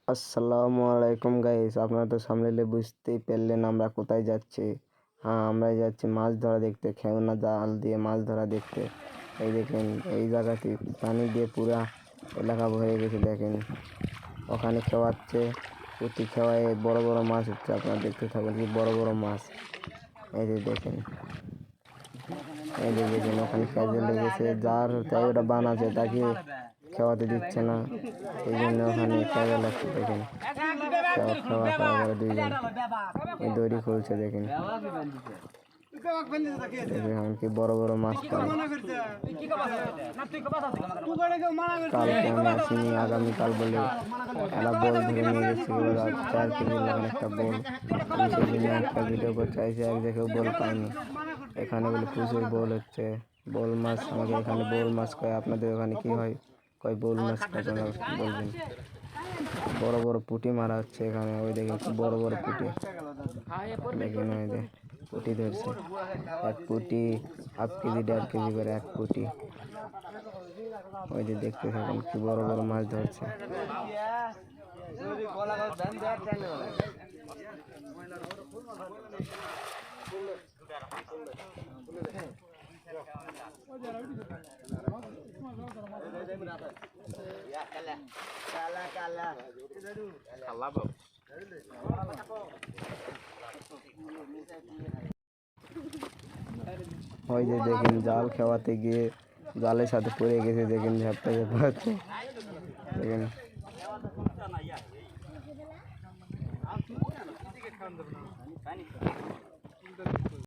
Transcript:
আসসালামু আলাইকুম গাইস, আপনারা তো সামনে বুঝতেই পারলেন আমরা কোথায় যাচ্ছি। হ্যাঁ, আমরা যাচ্ছি মাছ ধরা দেখতে, খেলনা জাল দিয়ে মাছ ধরা দেখতে। এই দেখেন, এই জায়গাটি পানি দিয়ে পুরা এলাকা ভরে গেছে। দেখেন ওখানে খেওয়াচ্ছে, পুঁটি খেওয়ায় বড় বড় মাছ হচ্ছে। আপনারা দেখতে থাকেন কি বড় বড় মাছ। এই যে দেখেন, এই যে দেখেন ওখানে কাজে লেগেছে, যার তাই ওটা বানাচ্ছে, তাকে খাওয়াতে দিচ্ছে না, এই জন্য ওখানে কাজে লাগছে। দেখেন খাওয়া করে দুইজন এই দড়ি খুলছে। দেখেন কি বড় বড় মাছ পাই। কালকে আমি আসিনি, আগামীকাল বলে একটা বল ধরে নিয়ে গেছে, 4 কেজি লাগান একটা বল। আমি সেদিন একটা ভিডিও করতে চাইছি, এক জায়গায় বল পাইনি। এখানে বলে প্রচুর বল হচ্ছে, বল মাছ। আমাকে এখানে বল মাছ কয়, আপনাদের ওখানে কি হয় কয় বল মাছ কয়, বলবেন। বড় বড় পুঁটি মারা হচ্ছে এখানে। ওই দেখেন খুব বড় বড় পুঁটি। দেখেন ওই যে পুঁটি ধরছে, এক পুঁটি 1/2 কেজি 1.5 কেজি করে এক পুঁটি। ওই যে দেখতে থাকুন কি বড় বড় মাছ ধরছে। ওই যে দেখেন জাল খাওয়াতে গিয়ে জালের সাথে পড়ে গেছে। দেখেন ঝাপটা ঝাপড়াচ্ছে। দেখেন